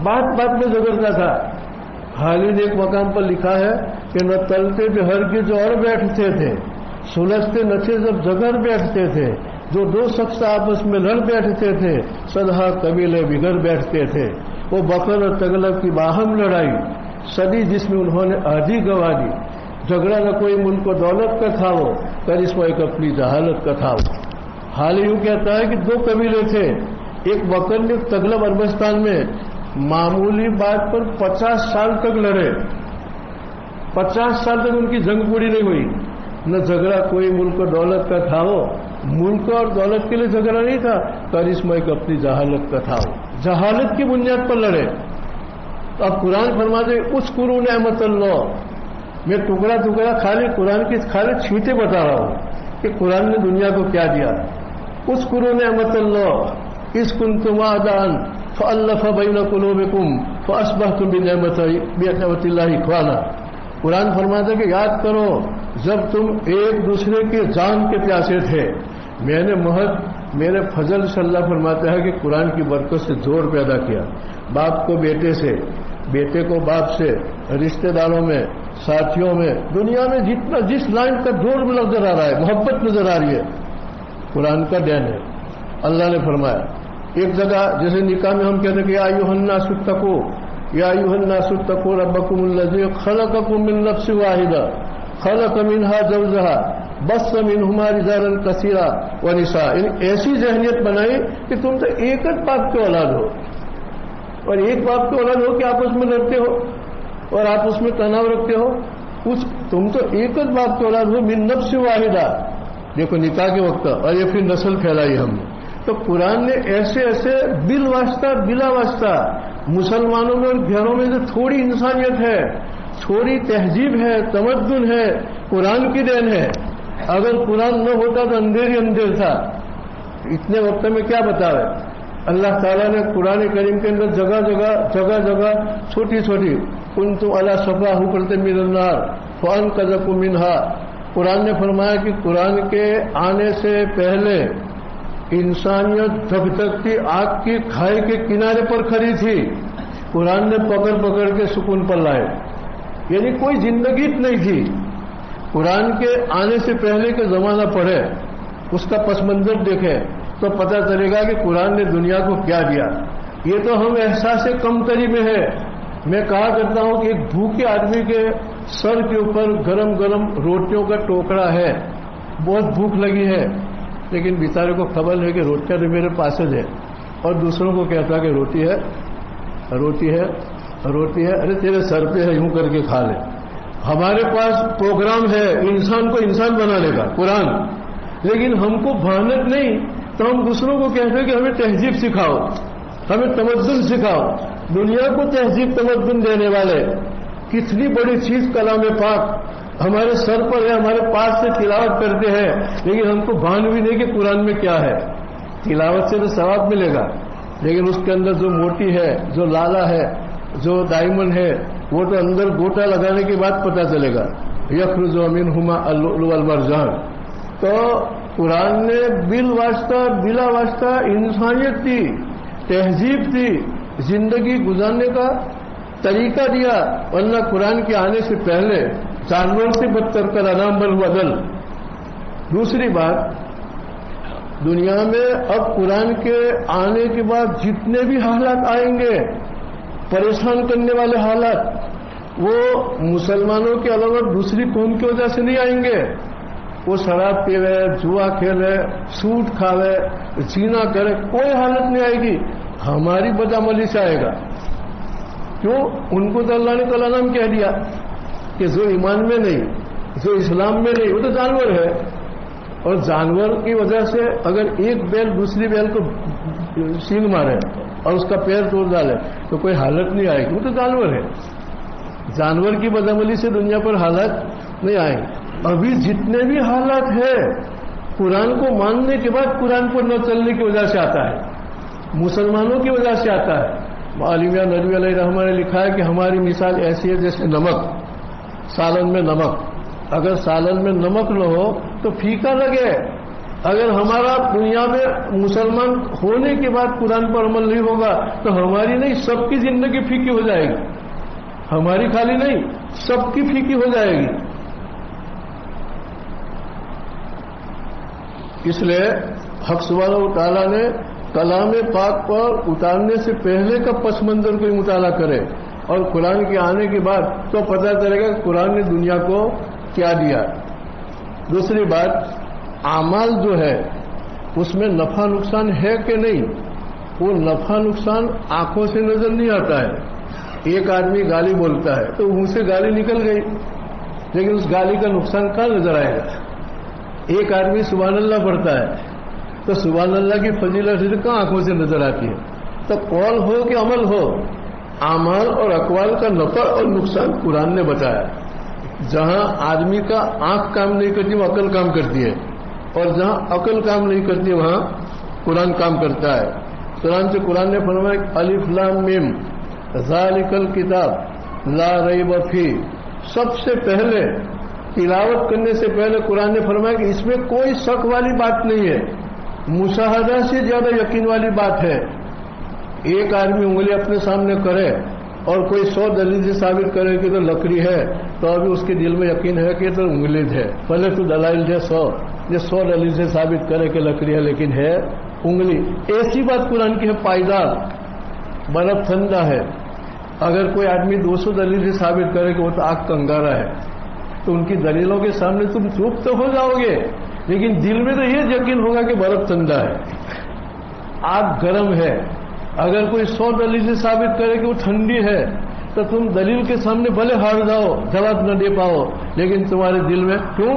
بات بات میں جگڑتا تھا. خالد ایک مقام پر لکھا ہے کہ نہ تلتے بہر کے جو اور بیٹھتے تھے، سلجھتے نچے جب جگڑ بیٹھتے تھے، جو 2 شخص آپس میں لڑ بیٹھتے تھے، صدہا قبیلے بگڑ بیٹھتے تھے. وہ بکر اور تغلب کی باہم لڑائی، صدی جس میں انہوں نے آدھی گوا دی. جھگڑا نہ کوئی ملک و دولت کا تھا، وہ کرشمہ ایک اپنی جہالت کا تھا. حال یوں کہتا ہے کہ 2 قبیلے تھے، ایک بکر نے تغلب عربستان میں معمولی بات پر 50 سال تک لڑے. 50 سال تک ان کی جنگ پوری نہیں ہوئی. نہ جھگڑا کوئی ملک و دولت کا تھا، وہ ملک اور دولت کے لیے جھگڑا نہیں تھا، کرشمہ ایک اپنی جہالت کا تھا. جہالت کی بنیاد پر لڑے. تو اب قرآن فرماتے اذکروا نعمت اللہ. میں ٹکڑا ٹکڑا خالی قرآن کی خالی چھینٹیں بتا رہا ہوں کہ قرآن نے دنیا کو کیا دیا. اذکروا نعمت اللہ اذ کنتم اعداء فألف بین قلوبکم فاصبحتم بنعمت اللہ اخوانا. قرآن فرماتا ہے کہ یاد کرو جب تم ایک دوسرے کے جان کے پیاسے تھے، میں نے محض میرے فضل سے اللہ فرماتا ہے کہ قرآن کی برکت سے جوڑ پیدا کیا، باپ کو بیٹے سے، بیٹے کو باپ سے، رشتہ داروں میں، ساتھیوں میں، دنیا میں جتنا جس لائن کا جوڑ نظر آ رہا ہے، محبت نظر آ رہی ہے، قرآن کا دین ہے۔ اللہ نے فرمایا ایک جگہ جیسے نکاح میں ہم کہتے ہیں کہ یا ایھا الناس اتقوا یا ایھا الناس اتقوا ربکم الذی خلقکم من نفس واحدہ خلق منها زوجها بث منهما رجالا کثیرا ونساء، ایسی ذہنیت بنائی کہ تم تو ایک ہی باپ کے اولاد ہو، اور ایک باپ کے اولاد ہو کہ آپس میں لڑتے ہو اور آپس میں تناؤ رکھتے ہو، تم تو ایک ہی باپ کے اولاد ہو، من نفس واحدہ، دیکھو نکاح کے وقت، اور یہ پھر نسل پھیلائی ہم نے۔ تو قرآن نے ایسے ایسے بالواسطہ بلا واسطہ مسلمانوں میں اور گھروں میں جو تھوڑی انسانیت ہے، تھوڑی تہذیب ہے، تمدن ہے، قرآن کی دین ہے۔ اگر قرآن نہ ہوتا تو اندھیر ہی اندھیر تھا۔ اتنے وقت میں کیا بتاوے، اللہ تعالیٰ نے قرآن کریم کے اندر جگہ جگہ چھوٹی چھوٹی کنتم علی شفا حفرۃ من النار فانقذکم منہا، قرآن نے فرمایا کہ قرآن کے آنے سے پہلے انسانیت دھک آگ کی کھائی کے کنارے پر کھڑی تھی، قرآن نے پکڑ کے سکون پر لائے، یعنی کوئی زندگی نہیں تھی۔ قرآن کے آنے سے پہلے کے زمانہ پڑھے، اس کا پس منظر دیکھے تو پتہ چلے گا کہ قرآن نے دنیا کو کیا دیا۔ یہ تو ہم احساس کمتری میں ہے۔ میں کہا کرتا ہوں کہ ایک بھوکے آدمی کے سر کے اوپر گرم گرم روٹیوں کا ٹوکرا ہے، بہت بھوک لگی ہے، لیکن بیچارے کو خبر ہے کہ روٹیاں تو میرے پاس ہے، اور دوسروں کو کہتا کہ روٹی ہے روٹی ہے روٹی ہے، ارے تیرے سر پہ ہے، یوں کر کے کھا لے۔ ہمارے پاس پروگرام ہے انسان کو انسان بنانے کا، قرآن، لیکن ہم کو بھانت نہیں، تو ہم دوسروں کو کہتے ہیں کہ ہمیں تہذیب سکھاؤ، ہمیں تمدن سکھاؤ۔ دنیا کو تہذیب تمدن دینے والے کتنی بڑی چیز کلام پاک ہمارے سر پر ہے، ہمارے پاس سے تلاوت کرتے ہیں، لیکن ہم کو بھان بھی نہیں کہ قرآن میں کیا ہے۔ تلاوت سے تو ثواب ملے گا، لیکن اس کے اندر جو موتی ہے، جو لالا ہے، جو ڈائمنڈ ہے، وہ تو اندر گوٹا لگانے کے بعد پتہ چلے گا، یخرج منہما اللؤلؤ والمرجان۔ تو قرآن نے بالواسطہ بلا واسطہ انسانیت دی، تہذیب دی، زندگی گزارنے کا طریقہ دیا، ورنہ قرآن کے آنے سے پہلے جانور سے بدتر کا انام بل ہوا دل۔ دوسری بات، دنیا میں اب قرآن کے آنے کے بعد جتنے بھی حالات آئیں گے پریشان کرنے والے حالات، وہ مسلمانوں کے علاوہ دوسری قوم کی وجہ سے نہیں آئیں گے۔ وہ شراب پیوے، جوا کھیلے، سود کھاوے، زنا کرے، کوئی حالت نہیں آئے گی، ہماری بدعملی سے آئے گا۔ کیوں؟ ان کو تو اللہ نے تعالیٰ نام کہہ دیا کہ جو ایمان میں نہیں، جو اسلام میں نہیں، وہ تو جانور ہے، اور جانور کی وجہ سے اگر ایک بیل دوسری بیل کو سینگ مارے اور اس کا پیر توڑ ڈالے تو کوئی حالت نہیں آئے گی، وہ تو جانور ہے۔ جانور کی بدعملی سے دنیا پر حالت نہیں آئے گی۔ ابھی جتنے بھی حالات ہیں قرآن کو ماننے کے بعد قرآن پر نہ چلنے کی وجہ سے آتا ہے، مسلمانوں کی وجہ سے آتا ہے۔ عالمیہ ندوی علیہ رحمہ نے لکھا ہے کہ ہماری مثال ایسی ہے جیسے نمک، سالن میں نمک، اگر سالن میں نمک نہ ہو تو پھیکا لگے۔ اگر ہمارا دنیا میں مسلمان ہونے کے بعد قرآن پر عمل نہیں ہوگا تو ہماری نہیں، سب کی زندگی پھیکی ہو جائے گی، ہماری خالی نہیں، سب کی پھیکی ہو جائے گی۔ اس لیے حق سبحانہ و تعالیٰ نے کلام پاک پر اتارنے سے پہلے کا پس منظر کوئی مطالعہ کرے اور قرآن کے آنے کے بعد تو پتہ چلے گا کہ قرآن نے دنیا کو کیا دیا۔ دوسری بات، اعمال جو ہے اس میں نفع نقصان ہے کہ نہیں، وہ نفع نقصان آنکھوں سے نظر نہیں آتا ہے۔ ایک آدمی گالی بولتا ہے تو منہ سے گالی نکل گئی، لیکن اس گالی کا نقصان کہاں نظر آئے گا؟ ایک آدمی سبحان اللہ پڑھتا ہے تو سبحان اللہ کی فضیلت کہاں آنکھوں سے نظر آتی ہے؟ تو قول ہو کہ عمل ہو، اعمال اور اقوال کا نفع اور نقصان قرآن نے بتایا۔ جہاں آدمی کا آنکھ کام نہیں کرتی وہ عقل کام کرتی ہے، اور جہاں عقل کام نہیں کرتی وہاں قرآن کام کرتا ہے۔ چنانچہ قرآن نے فرمایا الف لام میم ذالک الکتاب لا ریب فیہ سب سے پہلے تلاوت کرنے سے پہلے قرآن نے فرمایا کہ اس میں کوئی شک والی بات نہیں ہے، مشاہدہ سے زیادہ یقین والی بات ہے۔ ایک آدمی انگلی اپنے سامنے کرے اور کوئی 100 دلیل سے ثابت کرے کہ تو لکڑی ہے، تو ابھی اس کے دل میں یقین ہے کہ تو انگلی ہے، پہلے تو دلائل ہے 100 دلیل سے ثابت کرے کہ لکڑی ہے لیکن ہے انگلی۔ ایسی بات قرآن کی ہے پائیدار، برف ٹھنڈا ہے۔ اگر کوئی آدمی 200 دلیل سے ثابت کرے کہ وہ تو آگ کا انگارہ ہے، تو ان کی دلیلوں کے سامنے تم چوپ تو ہو جاؤ گے، لیکن دل میں تو یہ یقین ہوگا کہ برف ٹھنڈا ہے، آگ گرم ہے۔ اگر کوئی 100 دلیل سے ثابت کرے کہ وہ ٹھنڈی ہے، تو تم دلیل کے سامنے بھلے ہار جاؤ، جواب نہ دے پاؤ، لیکن تمہارے دل میں کیوں؟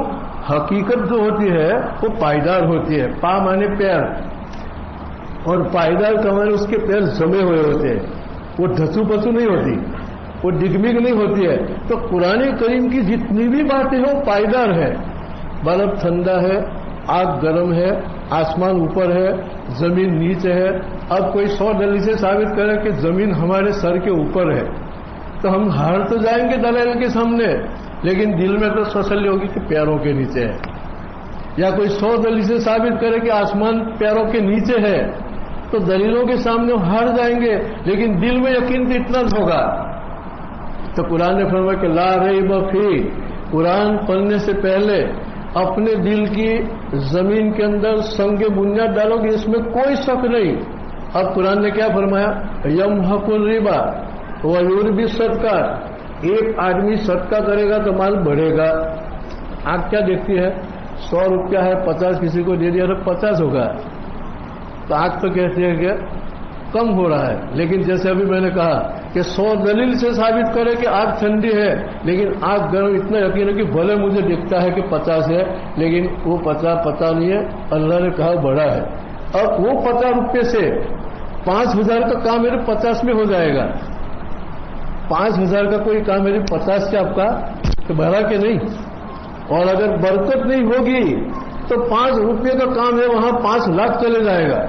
حقیقت جو ہوتی ہے وہ پائیدار ہوتی ہے۔ پا مانے پیر، اور پائیدار کا مانے اس کے پیر جمے ہوئے ہوتے ہیں، وہ دھسو پسو نہیں ہوتی، وہ ڈگمگ نہیں ہوتی ہے۔ تو قرآن کریم کی جتنی بھی باتیں ہیں وہ پائیدار ہے۔ برف ٹھنڈا ہے، آگ گرم ہے، آسمان اوپر ہے، زمین نیچے ہے۔ اب کوئی 100 دلیل سے ثابت کرے کہ زمین ہمارے سر کے اوپر ہے، تو ہم ہار تو جائیں گے دلائل کے سامنے، لیکن دل میں تو تسلی ہوگی کہ پیروں کے نیچے ہے۔ یا کوئی 100 دلیل سے ثابت کرے کہ آسمان پیروں کے نیچے ہے، تو دلیلوں کے سامنے ہار جائیں گے، لیکن دل میں یقین تو اتنا ہوگا۔ تو قرآن نے فرمایا کہ لا ریب فی، قرآن پڑھنے سے پہلے اپنے دل کی زمین کے اندر سنگ بنیاد ڈالو گے، اس میں کوئی شک نہیں۔ اب قرآن نے کیا فرمایا؟ یمحق الربا ویربی الصدقات، ایک آدمی صدقہ کرے گا تو مال بڑھے گا۔ آنکھ کیا دیکھتی ہے؟ 100 روپیہ ہے، 50 کسی کو دے دیا تو 50 ہوگا، تو آنکھ تو کہتی ہے کہ کم ہو رہا ہے۔ لیکن جیسے ابھی میں نے کہا کہ 100 دلیل سے ثابت کرے کہ آگ ٹھنڈی ہے، لیکن آگ گرم، اتنا یقین ہے کہ بھلے مجھے دکھتا ہے کہ 50 ہے، لیکن وہ 50 پتہ نہیں ہے، اللہ نے کہا بڑا ہے۔ اب وہ 50 روپے سے 5000 کا کام میرے 50 میں ہو جائے گا۔ 5000 کا کوئی کام میرے 50 سے آپ کا تو بڑھا کہ نہیں؟ اور اگر برکت نہیں ہوگی تو 5 روپے کا کام ہے، وہاں 5 لاکھ چلے جائے گا،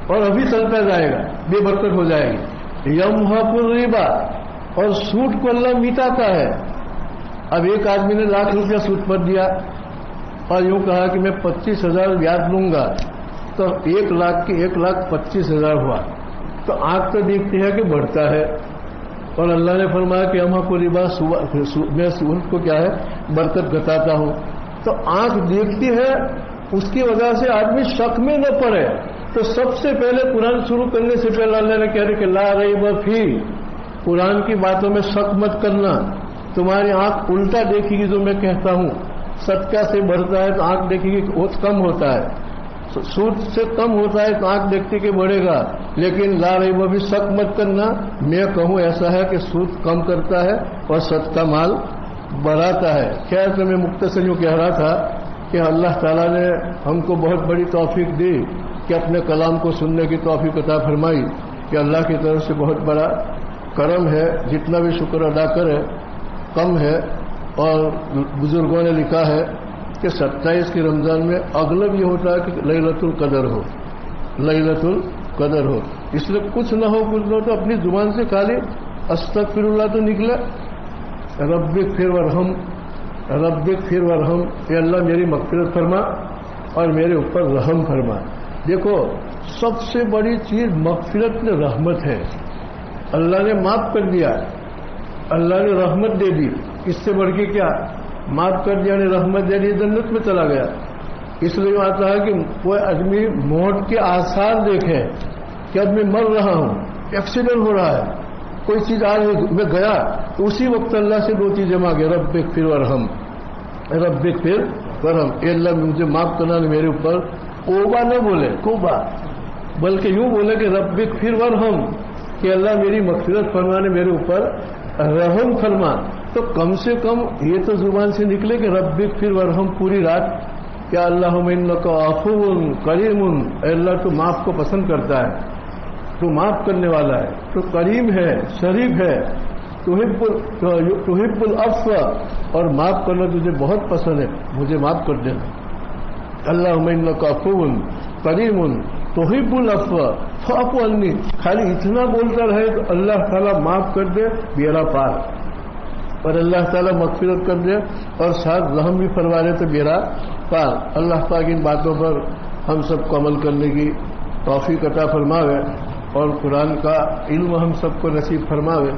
اور ابھی چلتا جائے گا، بے برکت ہو جائے گی۔ یمحق الربا، اور سود کو اللہ مٹاتا ہے۔ اب ایک آدمی نے 1,00,000 روپیہ سود پر دیا اور یوں کہا کہ میں 25,000 بیاج لوں گا، تو 1,00,000 کی 1,25,000 ہوا، تو آنکھ تو دیکھتی ہے کہ بڑھتا ہے، اور اللہ نے فرمایا کہ یمحق الربا، میں سود کو کیا ہے برکت گھٹاتا ہوں۔ تو آنکھ دیکھتی ہے، اس کی وجہ سے آدمی شک میں نہ پڑے۔ تو سب سے پہلے قرآن شروع کرنے سے پہلے اللہ نے کہہ رہے کہ لا ریب فی، قرآن کی باتوں میں شک مت کرنا۔ تمہاری آنکھ الٹا دیکھے گی جو میں کہتا ہوں، صدقہ سے بڑھتا ہے تو آنکھ دیکھے گی بہت کم ہوتا ہے، سود سے کم ہوتا ہے تو آنکھ دیکھتے کہ بڑھے گا۔ لیکن لا ریب بھی شک مت کرنا، میں کہوں ایسا ہے کہ سود کم کرتا ہے اور صدقہ مال بڑھاتا ہے۔ خیر تو میں مختصر یوں کہہ رہا تھا کہ اللہ تعالیٰ نے ہم کو بہت بڑی توفیق دی کہ اپنے کلام کو سننے کی توفیق عطا فرمائی، کہ اللہ کی طرف سے بہت بڑا کرم ہے، جتنا بھی شکر ادا کرے کم ہے۔ اور بزرگوں نے لکھا ہے کہ 27 کی رمضان میں اغلب یہ ہوتا ہے کہ لیلۃ القدر ہو، لیلۃ القدر ہو۔ اس لیے کچھ نہ ہو تو اپنی زبان سے خالی استغفر اللہ تو نکلے، رب اغفر ورحم، رب اغفر ورحم، اے اللہ میری مغفرت فرما اور میرے اوپر رحم فرما۔ دیکھو سب سے بڑی چیز مغفرت میں رحمت ہے، اللہ نے معاف کر دیا، اللہ نے رحمت دے دی، اس سے بڑھ کے کیا؟ معاف کر دیا نے رحمت دے دی، جنت میں چلا گیا۔ اس لیے آتا ہے کہ کوئی آدمی موت کے آثار دیکھے کہ اب میں مر رہا ہوں، ایکسیڈنٹ ہو رہا ہے، کوئی چیز آ رہی میں گیا، تو اسی وقت اللہ سے 2 چیزیں مانگے، رب اغفر ورحم، رب اغفر ورحم، اے اللہ مجھے معاف کرنا، میرے اوپر توبہ نہ بولے توبہ، بلکہ یوں بولے کہ رب اغفر ورحم، کہ اللہ میری مغفرت فرمانے، میرے اوپر رحم فرما۔ تو کم سے کم یہ تو زبان سے نکلے کہ رب اغفر ورحم پوری رات، کیا اللہم انکا عفو کریم، اے اللہ تو معاف کو پسند کرتا ہے، تو معاف کرنے والا ہے، تو کریم ہے، شریف ہے، تحب العفو، اور معاف کرنا تجھے بہت پسند ہے، مجھے معاف کر دینا۔ اللہم انکا عفو کریم تحب العفو فاعف عنی، خالی اتنا بولتا رہے تو اللہ تعالیٰ معاف کر دے، بیڑا پار۔ اور اللہ تعالیٰ مغفرت کر دے اور ساتھ رحم بھی فرما رہے تو میرا پار. اللہ پاک ان باتوں پر ہم سب کو عمل کرنے کی توفیق عطا فرماوے اور قرآن کا علم ہم سب کو نصیب فرماوے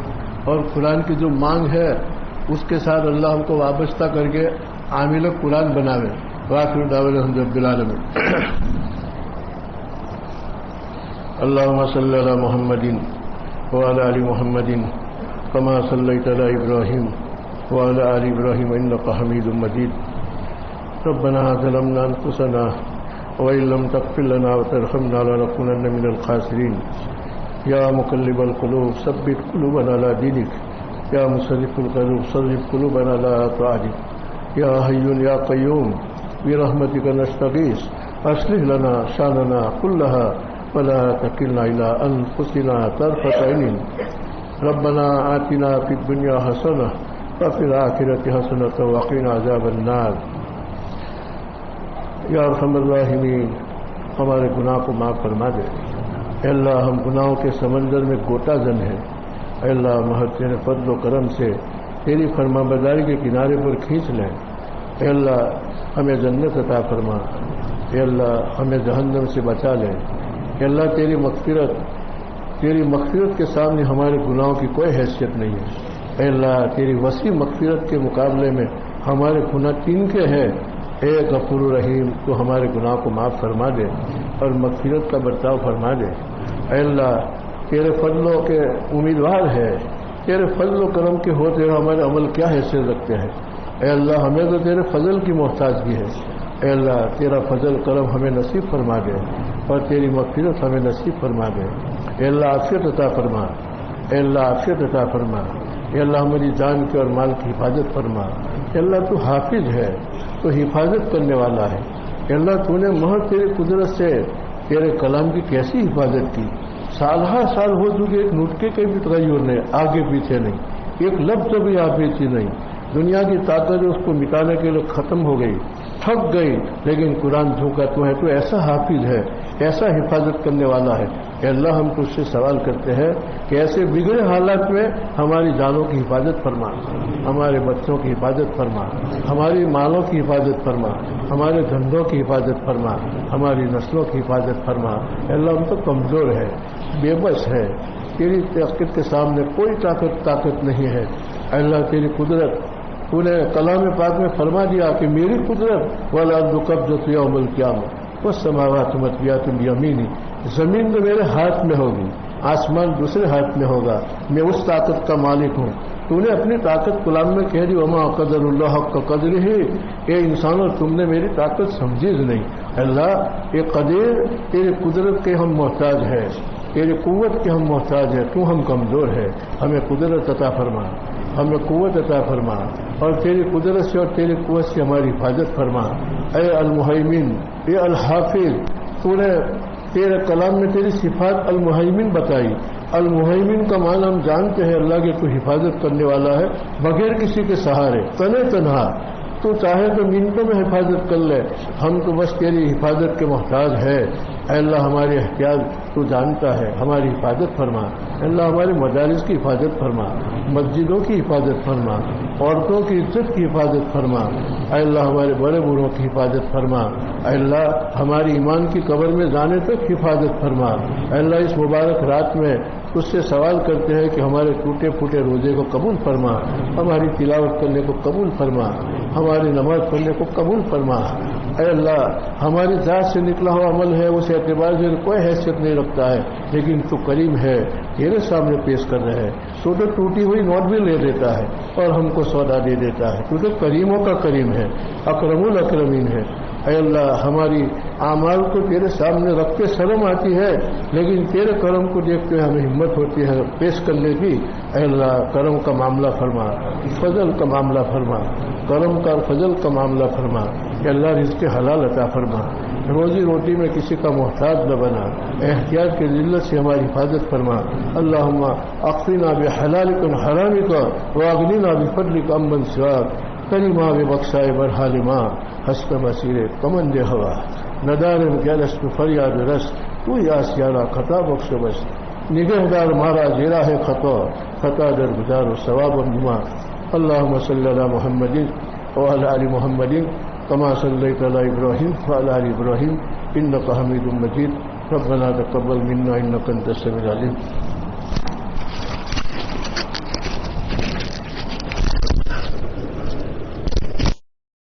اور قرآن کی جو مانگ ہے اس کے ساتھ اللہ ہم کو وابستہ کر کے عامل قرآن بناوے. وآخر دعوانا الحمد للہ رب العالمین. اللهم صل على محمد وعلى آل محمد كما صليت على إبراهيم وعلى آل إبراهيم إنك حميد مجيد. ربنا ظلمنا أنفسنا وإن لم تغفر لنا وترحمنا لنكونن من الخاسرين. يا مقلب القلوب ثبت قلوبنا على دينك. يا مصرف القلوب صرف قلوبنا على طاعتك. يا حي يا قيوم برحمتك نستغيث أصلح لنا شأننا كلها ولا تكلنا إلى أنفسنا طرفة عين. ربنا آتنا في الدنيا حسنة وفي الآخرة حسنة وقنا عذاب النار. یا ارحم الراحمین ہمارے گناہ کو معاف فرما دے. اے اللہ ہم گناہوں کے سمندر میں گوتا زن ہیں. اے اللہ محض تیرے فضل و کرم سے تیری فرما برداری کے کنارے پر کھینچ لیں. اے اللہ ہمیں جنت عطا فرما. اے اللہ ہمیں جہنم سے بچا لیں. اے اللہ تیری مغفرت کے سامنے ہمارے گناہوں کی کوئی حیثیت نہیں ہے. اے اللہ تیری وسیع مغفرت کے مقابلے میں ہمارے گناہ تین کے ہیں. اے غفور رحیم تو ہمارے گناہ کو معاف فرما دے اور مغفرت کا برتاؤ فرما دے. اے اللہ تیرے فضلوں کے امیدوار ہے. تیرے فضل و کرم کے ہوتے ہوئے ہمارے عمل کیا حیثیت رکھتے ہیں. اے اللہ ہمیں تو تیرے فضل کی محتاجگی ہے. اے اللہ تیرا فضل کرم ہمیں نصیب فرما دے اور تیری مغفرت ہمیں نصیب فرما دے. اے اللہ عافیت عطا فرما. اے اللہ عافیت عطا فرما. اے اللہ ہماری جان کی اور مال کی حفاظت فرما. اے اللہ تو حافظ ہے, تو حفاظت کرنے والا ہے. کہ اللہ تو نے محض تیری قدرت سے تیرے کلام کی کیسی حفاظت کی. سال ہر سال ہو چکے, ایک نطقے کے بھی تغیر نہیں, آگے پیچھے نہیں, ایک لفظ بھی آپ پیچھے نہیں. دنیا کی طاقت اس کو مٹانے کے لیے ختم ہو گئی, تھک گئی, لیکن قرآن جھوکا تو ہے, تو ایسا حافظ ہے, ایسا حفاظت کرنے والا ہے. کہ اللہ ہم تجھ سے سوال کرتے ہیں کہ ایسے بگڑے حالات میں ہماری جانوں کی حفاظت فرما, ہمارے بچوں کی حفاظت فرما, ہماری مالوں کی حفاظت فرما, ہمارے دھندوں کی حفاظت فرما, ہماری نسلوں کی حفاظت فرما. اللہ ہم تو کمزور ہے, بے بس ہے, تیری طاقت کے سامنے کوئی طاقت نہیں ہے. اللہ تیری قدرت تو نے کلام پاک میں فرما دیا کہ میری قدرت والارض قبضۃ یوم القیامہ والسماوات مطویات بیمینی. زمین تو میرے ہاتھ میں ہوگی, آسمان دوسرے ہاتھ میں ہوگا, میں اس طاقت کا مالک ہوں. تو نے اپنی طاقت کلام میں کہہ دی وما قدر اللہ حق قدر ہی. اے انسانوں تم نے میری طاقت سمجھی نہیں. اللہ یہ قدیر تیری قدرت کے ہم محتاج ہے, تیری قوت کے ہم محتاج ہے. تو ہم کمزور ہے, ہمیں قدرت عطا فرما, ہمیں قوت عطا فرما اور تیری قدرت سے اور تیری قوت سے ہماری حفاظت فرما. اے المہیمن, اے الحافظ, تو نے تیرے کلام میں تیری صفات المہیمن بتائی. المہیمن کا معنی ہم جانتے ہیں اللہ کے تو حفاظت کرنے والا ہے بغیر کسی کے سہارے, تنے تنہا. تو چاہے تو منٹوں میں حفاظت کر لے, ہم تو بس تیری حفاظت کے محتاج ہے. اے اللہ ہماری احتیاط تو جانتا ہے, ہماری حفاظت فرما. اے اللہ ہمارے مدارس کی حفاظت فرما, مسجدوں کی حفاظت فرما, عورتوں کی عزت کی حفاظت فرما. اے اللہ ہمارے بڑے بوڑھوں کی حفاظت فرما. اے اللہ ہماری ایمان کی قبر میں جانے تک حفاظت فرما. اے اللہ اس مبارک رات میں اس سے سوال کرتے ہیں کہ ہمارے ٹوٹے پھوٹے روزے کو قبول فرما, ہماری تلاوت کرنے کو قبول فرما, ہماری نماز پڑھنے کو قبول فرما. اے اللہ ہماری ذات سے نکلا ہوا عمل ہے اس اعتبار سے کوئی حیثیت نہیں رکھتا ہے, لیکن تو کریم ہے, تیرے سامنے پیش کر رہے ہیں. تو ٹوٹی ہوئی نوٹ بھی لے دیتا ہے اور ہم کو سودا دے دیتا ہے. تو کریموں کا کریم ہے, اکرم الاکرمین ہے. اے اللہ ہماری اعمال کو تیرے سامنے رکھ کے شرم آتی ہے, لیکن تیرے کرم کو دیکھتے ہوئے ہمیں ہمت ہوتی ہے پیش کرنے کی. اے اللہ کرم کا معاملہ فرما, فضل کا معاملہ فرما, کرم کا فضل کا معاملہ فرما. کہ اللہ رزق حلال عطا فرما, روزی روٹی میں کسی کا محتاج نہ بنا, احتیاط کی ذلت سے ہماری حفاظت فرما. اللہم اقفنا بحلالک عن حرامک واغننا بفضلک عمن سواک. کریما ببخشائے برحال ماں ہست مسیر کمند ہوا ندارم گلست فریاد رس. تو آسیانہ خطا بخش بس, نگہدار مارا زیرا ہے خطا, خطا در گزار و ثواب نما. اللهم صل على محمد وعلى آل محمد كما صليت على إبراهيم وعلى آل إبراهيم إنك حميد مجيد ربنا تقبل منا إنك أنت السميع العليم